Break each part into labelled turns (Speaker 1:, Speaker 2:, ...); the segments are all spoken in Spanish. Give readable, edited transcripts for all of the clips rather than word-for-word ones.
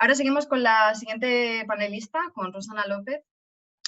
Speaker 1: Ahora seguimos con la siguiente panelista, con Rosana López.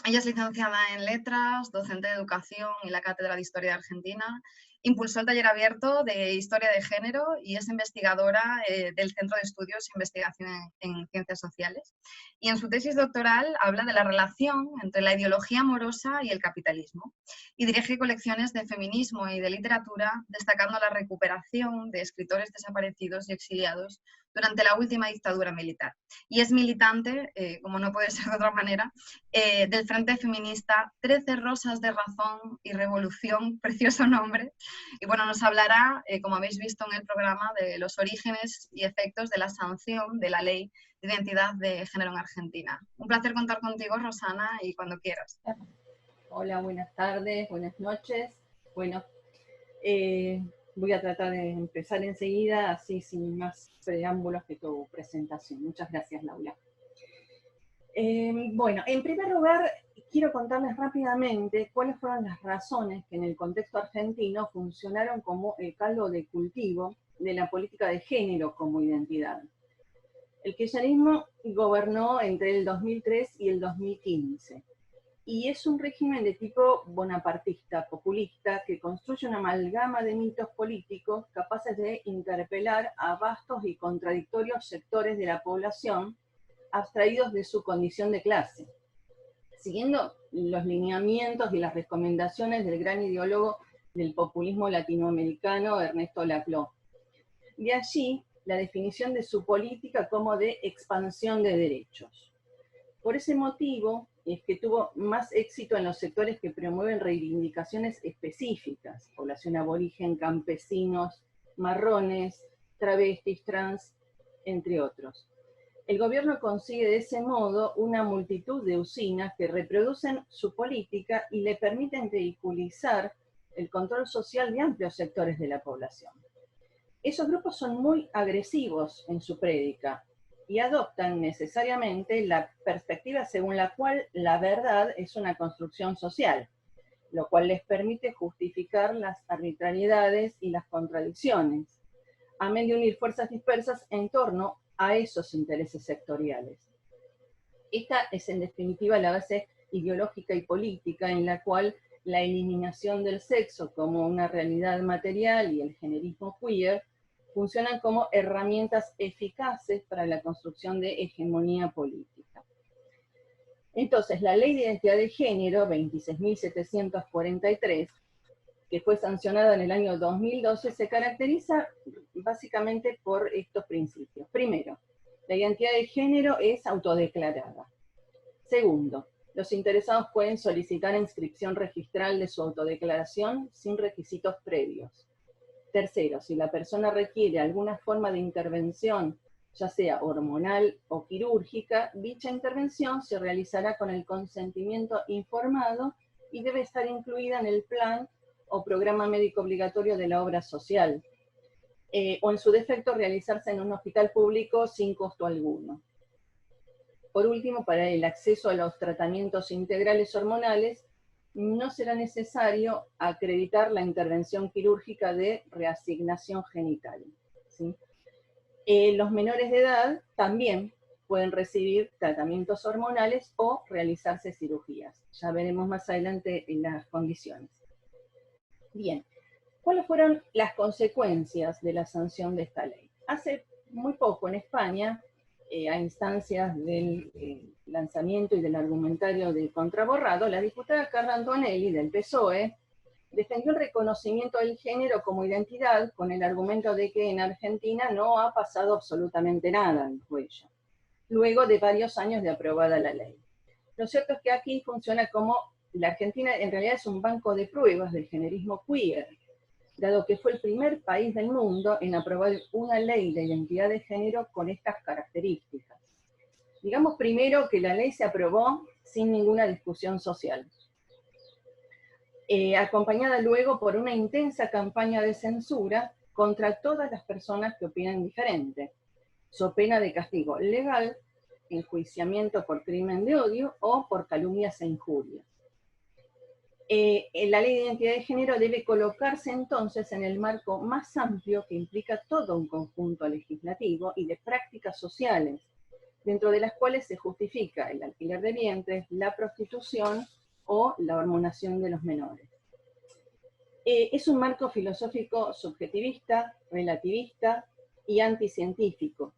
Speaker 1: Ella es licenciada en Letras, docente de Educación y la Cátedra de Historia de Argentina. Impulsó el taller abierto de Historia de Género y es investigadora del Centro de Estudios e Investigación en Ciencias Sociales. Y en su tesis doctoral habla de la relación entre la ideología amorosa y el capitalismo. Y dirige colecciones de feminismo y de literatura, destacando la recuperación de escritores desaparecidos y exiliados durante la última dictadura militar. Y es militante, como no puede ser de otra manera, del Frente Feminista 13 Rosas de Razón y Revolución, precioso nombre. Y bueno, nos hablará, como habéis visto en el programa, de los orígenes y efectos de la sanción de la Ley de Identidad de Género en Argentina. Un placer contar contigo, Rosana, y cuando quieras.
Speaker 2: Hola, buenas tardes, buenas noches. Bueno, voy a tratar de empezar enseguida, así sin más preámbulos que tu presentación. Muchas gracias, Laura. Bueno, en primer lugar, quiero contarles rápidamente cuáles fueron las razones que en el contexto argentino funcionaron como el caldo de cultivo de la política de género como identidad. El kirchnerismo gobernó entre el 2003 y el 2015. Y es un régimen de tipo bonapartista, populista, que construye una amalgama de mitos políticos capaces de interpelar a vastos y contradictorios sectores de la población abstraídos de su condición de clase, siguiendo los lineamientos y las recomendaciones del gran ideólogo del populismo latinoamericano, Ernesto Laclau. De allí la definición de su política como de expansión de derechos. Por ese motivo es que tuvo más éxito en los sectores que promueven reivindicaciones específicas, población aborigen, campesinos, marrones, travestis, trans, entre otros. El gobierno consigue de ese modo una multitud de usinas que reproducen su política y le permiten vehiculizar el control social de amplios sectores de la población. Esos grupos son muy agresivos en su prédica y adoptan necesariamente la perspectiva según la cual la verdad es una construcción social, lo cual les permite justificar las arbitrariedades y las contradicciones, amén de unir fuerzas dispersas en torno a esos intereses sectoriales. Esta es en definitiva la base ideológica y política en la cual la eliminación del sexo como una realidad material y el generismo queer funcionan como herramientas eficaces para la construcción de hegemonía política. Entonces, la Ley de Identidad de Género 26.743, que fue sancionada en el año 2012, se caracteriza básicamente por estos principios. Primero, la identidad de género es autodeclarada. Segundo, los interesados pueden solicitar inscripción registral de su autodeclaración sin requisitos previos. Tercero, si la persona requiere alguna forma de intervención, ya sea hormonal o quirúrgica, dicha intervención se realizará con el consentimiento informado y debe estar incluida en el plan o programa médico obligatorio de la obra social, o en su defecto realizarse en un hospital público sin costo alguno. Por último, para el acceso a los tratamientos integrales hormonales, no será necesario acreditar la intervención quirúrgica de reasignación genital, ¿sí? Los menores de edad también pueden recibir tratamientos hormonales o realizarse cirugías. Ya veremos más adelante en las condiciones. Bien, ¿cuáles fueron las consecuencias de la sanción de esta ley? Hace muy poco en España, a instancias del lanzamiento y del argumentario de contraborrado, la diputada Carla Antonelli del PSOE defendió el reconocimiento del género como identidad con el argumento de que en Argentina no ha pasado absolutamente nada, dijo ella, luego de varios años de aprobada la ley. Lo cierto es que aquí funciona como la Argentina en realidad es un banco de pruebas del generismo queer, dado que fue el primer país del mundo en aprobar una ley de identidad de género con estas características. Digamos primero que la ley se aprobó sin ninguna discusión social, acompañada luego por una intensa campaña de censura contra todas las personas que opinan diferente, so pena de castigo legal, enjuiciamiento por crimen de odio o por calumnias e injurias. La ley de identidad de género debe colocarse entonces en el marco más amplio que implica todo un conjunto legislativo y de prácticas sociales, dentro de las cuales se justifica el alquiler de vientres, la prostitución o la hormonación de los menores. Es un marco filosófico subjetivista, relativista y anticientífico,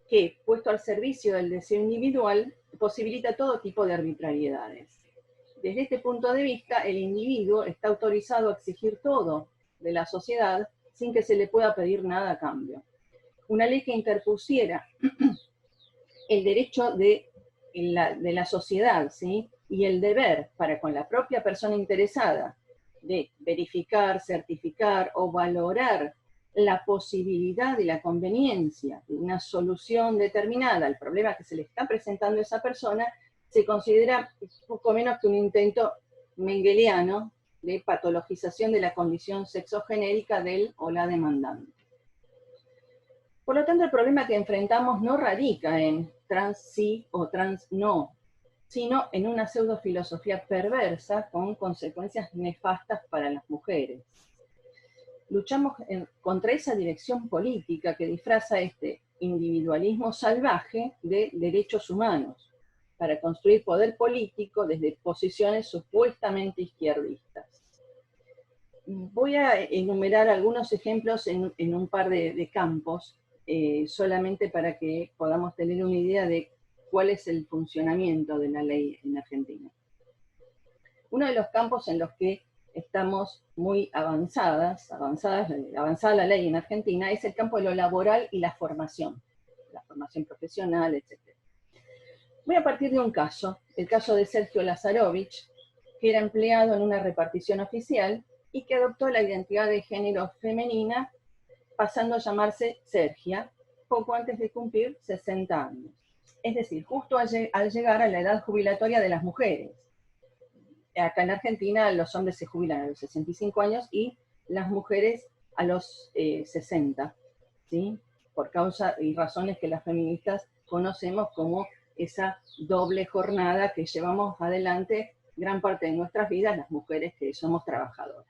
Speaker 2: que, puesto al servicio del deseo individual, posibilita todo tipo de arbitrariedades. Desde este punto de vista, el individuo está autorizado a exigir todo de la sociedad sin que se le pueda pedir nada a cambio. Una ley que interpusiera el derecho de la sociedad, ¿sí?, y el deber para con la propia persona interesada de verificar, certificar o valorar la posibilidad y la conveniencia de una solución determinada al problema que se le está presentando a esa persona, se considera poco menos que un intento mengeliano de patologización de la condición sexogenérica del o la demandante. Por lo tanto, el problema que enfrentamos no radica en trans sí o trans no, sino en una pseudofilosofía perversa con consecuencias nefastas para las mujeres. Luchamos contra esa dirección política que disfraza este individualismo salvaje de derechos humanos, para construir poder político desde posiciones supuestamente izquierdistas. Voy a enumerar algunos ejemplos en un par de campos, solamente para que podamos tener una idea de cuál es el funcionamiento de la ley en Argentina. Uno de los campos en los que estamos muy avanzada la ley en Argentina, es el campo de lo laboral y la formación profesional, etc. Voy a partir de un caso, el caso de Sergio Lazarovich, que era empleado en una repartición oficial y que adoptó la identidad de género femenina, pasando a llamarse Sergia, poco antes de cumplir 60 años. Es decir, justo al llegar a la edad jubilatoria de las mujeres. Acá en Argentina los hombres se jubilan a los 65 años y las mujeres a los 60, ¿sí? Por causa y razones que las feministas conocemos como esa doble jornada que llevamos adelante gran parte de nuestras vidas las mujeres que somos trabajadoras.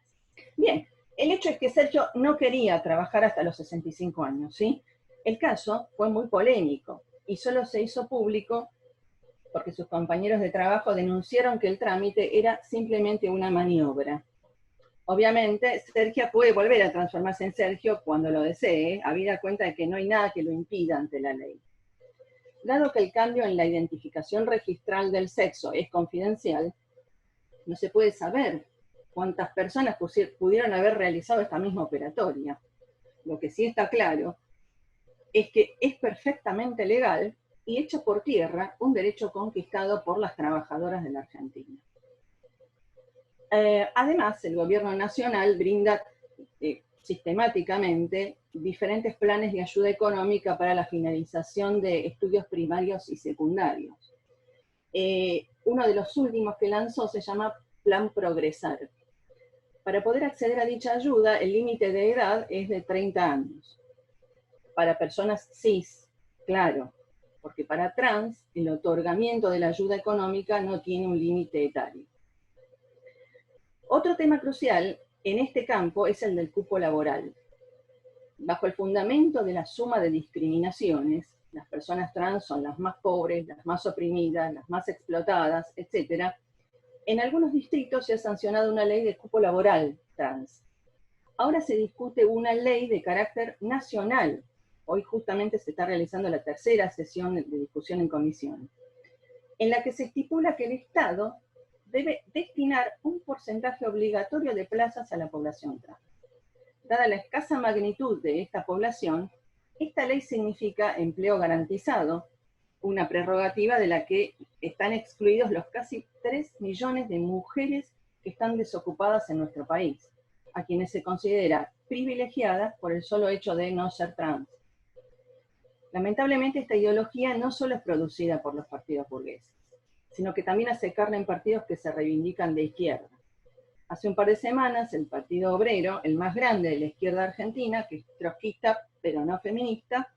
Speaker 2: Bien, el hecho es que Sergio no quería trabajar hasta los 65 años, ¿sí? El caso fue muy polémico y solo se hizo público porque sus compañeros de trabajo denunciaron que el trámite era simplemente una maniobra. Obviamente, Sergia puede volver a transformarse en Sergio cuando lo desee, habida cuenta de que no hay nada que lo impida ante la ley. Dado que el cambio en la identificación registral del sexo es confidencial, no se puede saber cuántas personas pudieron haber realizado esta misma operatoria. Lo que sí está claro es que es perfectamente legal y echa por tierra un derecho conquistado por las trabajadoras de la Argentina. Además, el gobierno nacional brinda sistemáticamente diferentes planes de ayuda económica para la finalización de estudios primarios y secundarios. Uno de los últimos que lanzó se llama Plan Progresar. Para poder acceder a dicha ayuda, el límite de edad es de 30 años. Para personas cis, claro, porque para trans el otorgamiento de la ayuda económica no tiene un límite etario. Otro tema crucial en este campo es el del cupo laboral. Bajo el fundamento de la suma de discriminaciones, las personas trans son las más pobres, las más oprimidas, las más explotadas, etc. En algunos distritos se ha sancionado una ley de cupo laboral trans. Ahora se discute una ley de carácter nacional. Hoy justamente se está realizando la tercera sesión de discusión en comisión, en la que se estipula que el Estado debe destinar un porcentaje obligatorio de plazas a la población trans. Dada la escasa magnitud de esta población, esta ley significa empleo garantizado, una prerrogativa de la que están excluidos los casi 3 millones de mujeres que están desocupadas en nuestro país, a quienes se considera privilegiadas por el solo hecho de no ser trans. Lamentablemente, esta ideología no solo es producida por los partidos burgueses, sino que también hace carne en partidos que se reivindican de izquierda. Hace un par de semanas, el Partido Obrero, el más grande de la izquierda argentina, que es trotskista pero no feminista,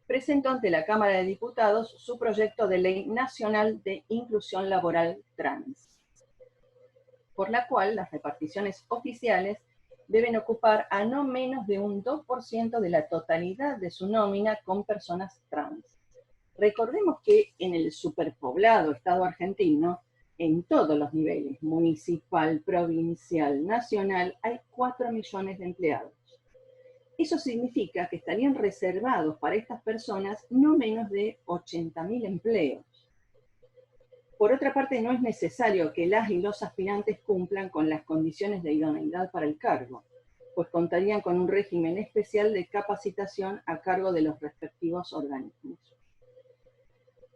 Speaker 2: presentó ante la Cámara de Diputados su proyecto de Ley Nacional de Inclusión Laboral Trans, por la cual las reparticiones oficiales deben ocupar a no menos de un 2% de la totalidad de su nómina con personas trans. Recordemos que en el superpoblado Estado argentino, en todos los niveles, municipal, provincial, nacional, hay 4 millones de empleados. Eso significa que estarían reservados para estas personas no menos de 80.000 empleos. Por otra parte, no es necesario que las y los aspirantes cumplan con las condiciones de idoneidad para el cargo, pues contarían con un régimen especial de capacitación a cargo de los respectivos organismos.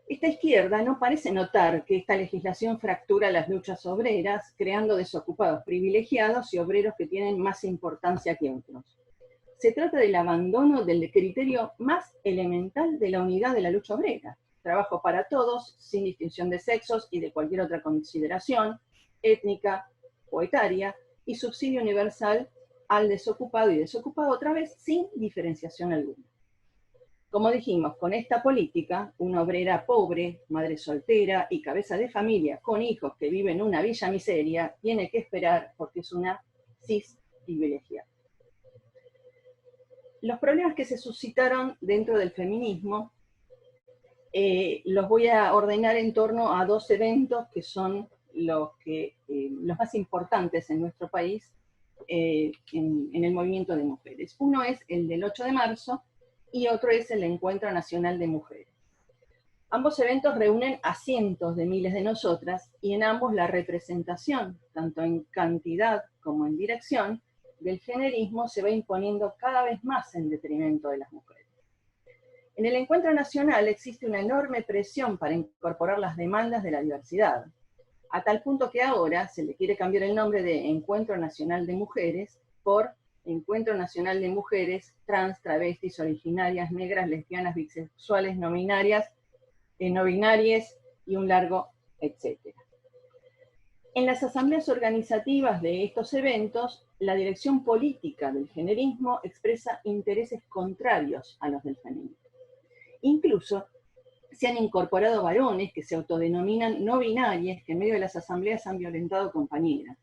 Speaker 2: Esta izquierda no parece notar que esta legislación fractura las luchas obreras, creando desocupados privilegiados y obreros que tienen más importancia que otros. Se trata del abandono del criterio más elemental de la unidad de la lucha obrera: trabajo para todos, sin distinción de sexos y de cualquier otra consideración, étnica o etaria, y subsidio universal al desocupado y desocupado, otra vez sin diferenciación alguna. Como dijimos, con esta política, una obrera pobre, madre soltera y cabeza de familia con hijos que viven en una villa miseria, tiene que esperar porque es una cis privilegiada. Los problemas que se suscitaron dentro del feminismo los voy a ordenar en torno a 2 eventos que son los más importantes en nuestro país en el movimiento de mujeres. Uno es el del 8 de marzo y otro es el Encuentro Nacional de Mujeres. Ambos eventos reúnen a cientos de miles de nosotras y en ambos la representación, tanto en cantidad como en dirección, del generismo se va imponiendo cada vez más en detrimento de las mujeres. En el Encuentro Nacional existe una enorme presión para incorporar las demandas de la diversidad, a tal punto que ahora se le quiere cambiar el nombre de Encuentro Nacional de Mujeres por Encuentro Nacional de Mujeres trans, travestis, originarias, negras, lesbianas, bisexuales, no binarias y un largo etcétera. En las asambleas organizativas de estos eventos, la dirección política del generismo expresa intereses contrarios a los del feminismo. Incluso se han incorporado varones que se autodenominan no binarias, que en medio de las asambleas han violentado compañeras.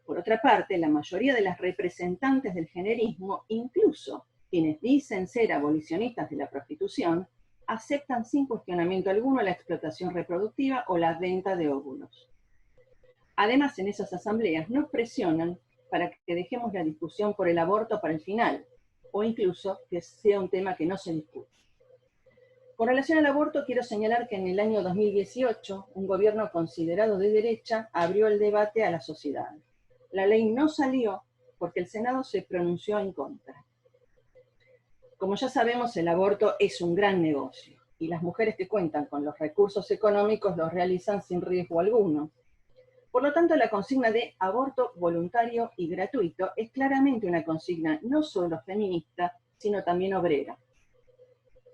Speaker 2: Por otra parte, la mayoría de las representantes del generismo, incluso quienes dicen ser abolicionistas de la prostitución, aceptan sin cuestionamiento alguno la explotación reproductiva o la venta de óvulos. Además, en esas asambleas nos presionan para que dejemos la discusión por el aborto para el final, o incluso que sea un tema que no se discute. Con relación al aborto, quiero señalar que en el año 2018, un gobierno considerado de derecha abrió el debate a la sociedad. La ley no salió porque el Senado se pronunció en contra. Como ya sabemos, el aborto es un gran negocio, y las mujeres que cuentan con los recursos económicos los realizan sin riesgo alguno. Por lo tanto, la consigna de aborto voluntario y gratuito es claramente una consigna no solo feminista, sino también obrera.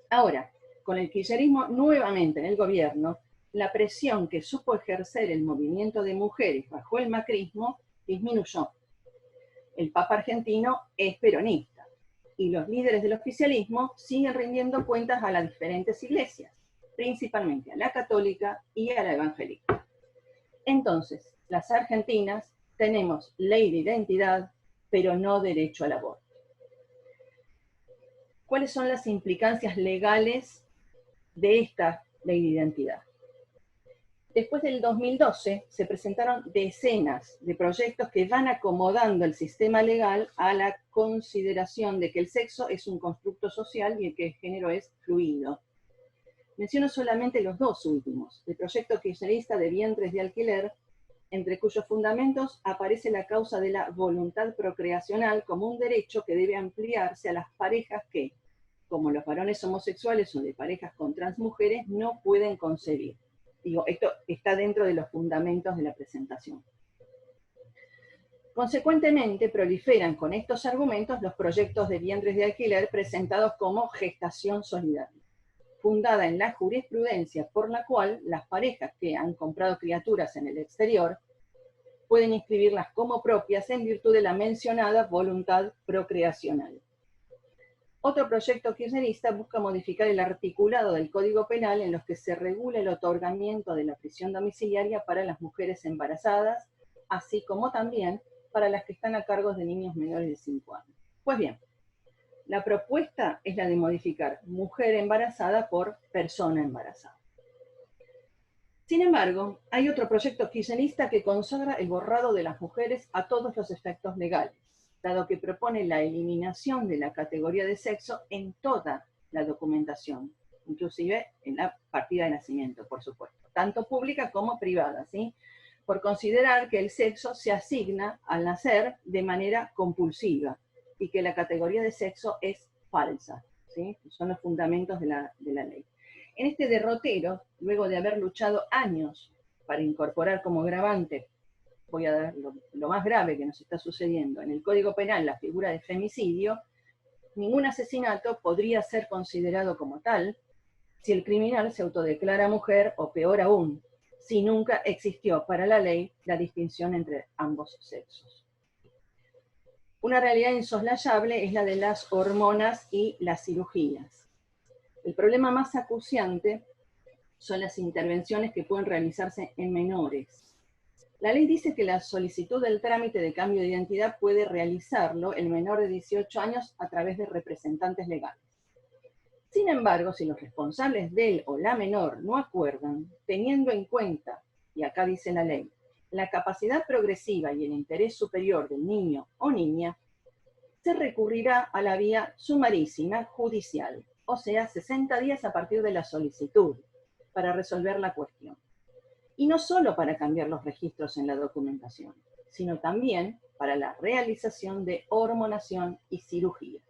Speaker 2: Ahora, con el kirchnerismo nuevamente en el gobierno, la presión que supo ejercer el movimiento de mujeres bajo el macrismo disminuyó. El Papa argentino es peronista y los líderes del oficialismo siguen rindiendo cuentas a las diferentes iglesias, principalmente a la católica y a la evangélica. Entonces, las argentinas tenemos ley de identidad, pero no derecho al aborto. ¿Cuáles son las implicancias legales de esta ley de identidad? Después del 2012 se presentaron decenas de proyectos que van acomodando el sistema legal a la consideración de que el sexo es un constructo social y que el género es fluido. Menciono solamente los 2 últimos: el proyecto kirchnerista de vientres de alquiler, entre cuyos fundamentos aparece la causa de la voluntad procreacional como un derecho que debe ampliarse a las parejas que, como los varones homosexuales o de parejas con transmujeres, no pueden concebir. Digo, esto está dentro de los fundamentos de la presentación. Consecuentemente, proliferan con estos argumentos los proyectos de vientres de alquiler presentados como gestación solidaria, fundada en la jurisprudencia por la cual las parejas que han comprado criaturas en el exterior pueden inscribirlas como propias en virtud de la mencionada voluntad procreacional. Otro proyecto kirchnerista busca modificar el articulado del Código Penal en los que se regula el otorgamiento de la prisión domiciliaria para las mujeres embarazadas, así como también para las que están a cargo de niños menores de 5 años. Pues bien, La propuesta es la de modificar mujer embarazada por persona embarazada. Sin embargo, hay otro proyecto kirchnerista que consagra el borrado de las mujeres a todos los efectos legales, dado que propone la eliminación de la categoría de sexo en toda la documentación, inclusive en la partida de nacimiento, por supuesto, tanto pública como privada, ¿sí? Por considerar que el sexo se asigna al nacer de manera compulsiva y que la categoría de sexo es falsa, ¿sí? Son los fundamentos de la ley. En este derrotero, luego de haber luchado años para incorporar como agravante, voy a dar lo más grave que nos está sucediendo, en el Código Penal la figura de femicidio, ningún asesinato podría ser considerado como tal si el criminal se autodeclara mujer o peor aún, si nunca existió para la ley la distinción entre ambos sexos. Una realidad insoslayable es la de las hormonas y las cirugías. El problema más acuciante son las intervenciones que pueden realizarse en menores. La ley dice que la solicitud del trámite de cambio de identidad puede realizarlo el menor de 18 años a través de representantes legales. Sin embargo, si los responsables del o la menor no acuerdan, teniendo en cuenta, y acá dice la ley, la capacidad progresiva y el interés superior del niño o niña, se recurrirá a la vía sumarísima judicial, o sea, 60 días a partir de la solicitud, para resolver la cuestión. Y no solo para cambiar los registros en la documentación, sino también para la realización de hormonación y cirugías.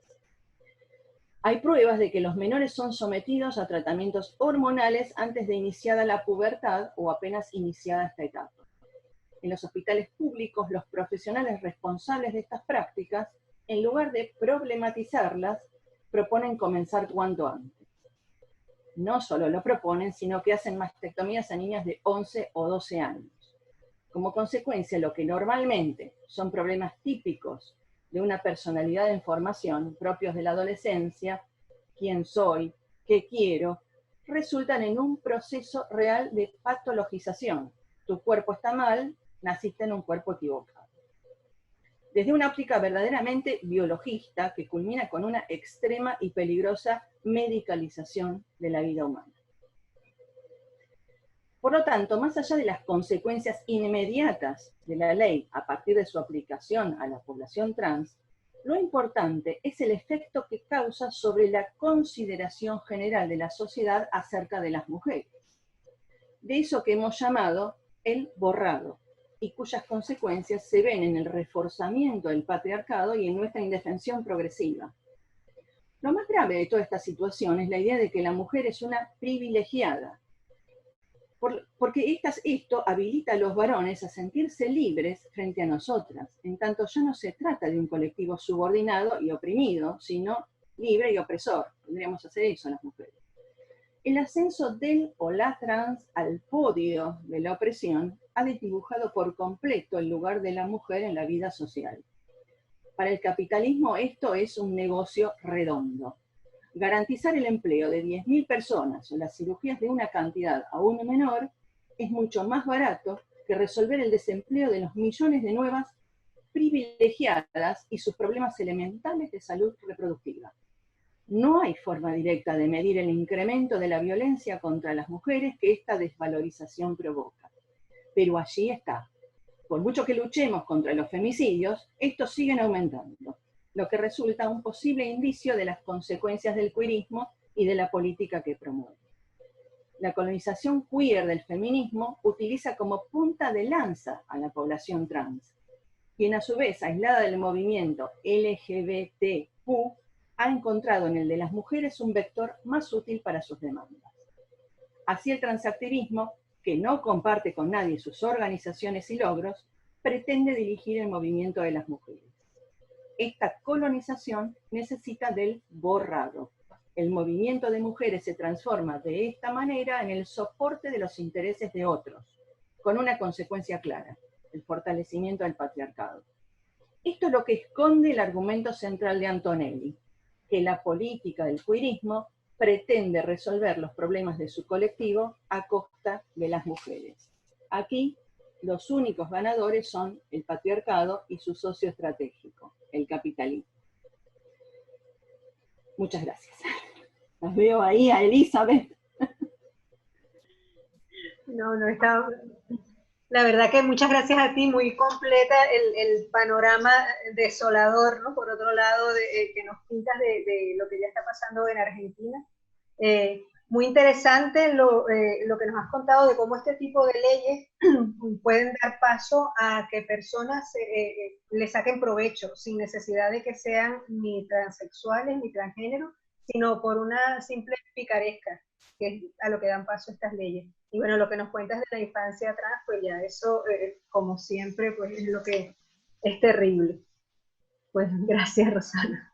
Speaker 2: Hay pruebas de que los menores son sometidos a tratamientos hormonales antes de iniciada la pubertad o apenas iniciada esta etapa. En los hospitales públicos, los profesionales responsables de estas prácticas, en lugar de problematizarlas, proponen comenzar cuanto antes. No solo lo proponen, sino que hacen mastectomías a niñas de 11 o 12 años. Como consecuencia, lo que normalmente son problemas típicos de una personalidad en formación, propios de la adolescencia, quién soy, qué quiero, resultan en un proceso real de patologización. Tu cuerpo está mal, naciste en un cuerpo equivocado. Desde una óptica verdaderamente biologista que culmina con una extrema y peligrosa medicalización de la vida humana. Por lo tanto, más allá de las consecuencias inmediatas de la ley a partir de su aplicación a la población trans, lo importante es el efecto que causa sobre la consideración general de la sociedad acerca de las mujeres. De eso que hemos llamado el borrado, y cuyas consecuencias se ven en el reforzamiento del patriarcado y en nuestra indefensión progresiva. Lo más grave de toda esta situación es la idea de que la mujer es una privilegiada, porque esto habilita a los varones a sentirse libres frente a nosotras, en tanto ya no se trata de un colectivo subordinado y oprimido, sino libre y opresor. Podríamos hacer eso las mujeres. El ascenso del o la trans al podio de la opresión ha desdibujado por completo el lugar de la mujer en la vida social. Para el capitalismo esto es un negocio redondo. Garantizar el empleo de 10.000 personas o las cirugías de una cantidad aún menor es mucho más barato que resolver el desempleo de los millones de nuevas privilegiadas y sus problemas elementales de salud reproductiva. No hay forma directa de medir el incremento de la violencia contra las mujeres que esta desvalorización provoca. Pero allí está. Por mucho que luchemos contra los femicidios, estos siguen aumentando, lo que resulta un posible indicio de las consecuencias del queerismo y de la política que promueve. La colonización queer del feminismo utiliza como punta de lanza a la población trans, quien a su vez, aislada del movimiento LGBTQ, ha encontrado en el de las mujeres un vector más útil para sus demandas. Así el transactivismo, que no comparte con nadie sus organizaciones y logros, pretende dirigir el movimiento de las mujeres. Esta colonización necesita del borrado. El movimiento de mujeres se transforma de esta manera en el soporte de los intereses de otros, con una consecuencia clara, el fortalecimiento del patriarcado. Esto es lo que esconde el argumento central de Antonelli, que la política del queerismo pretende resolver los problemas de su colectivo a costa de las mujeres. Aquí, los únicos ganadores son el patriarcado y su socio estratégico, el capitalismo. Muchas gracias. Las veo ahí a Elizabeth.
Speaker 3: No, está... La verdad que muchas gracias a ti, muy completa el panorama desolador, ¿no? Por otro lado, que nos pintas de lo que ya está pasando en Argentina. Muy interesante lo que nos has contado de cómo este tipo de leyes pueden dar paso a que personas le saquen provecho, sin necesidad de que sean ni transexuales ni transgénero, sino por una simple picaresca, que es a lo que dan paso estas leyes. Y bueno, lo que nos cuentas de la infancia atrás, pues ya eso, como siempre, pues es lo que es terrible. Pues gracias, Rosana.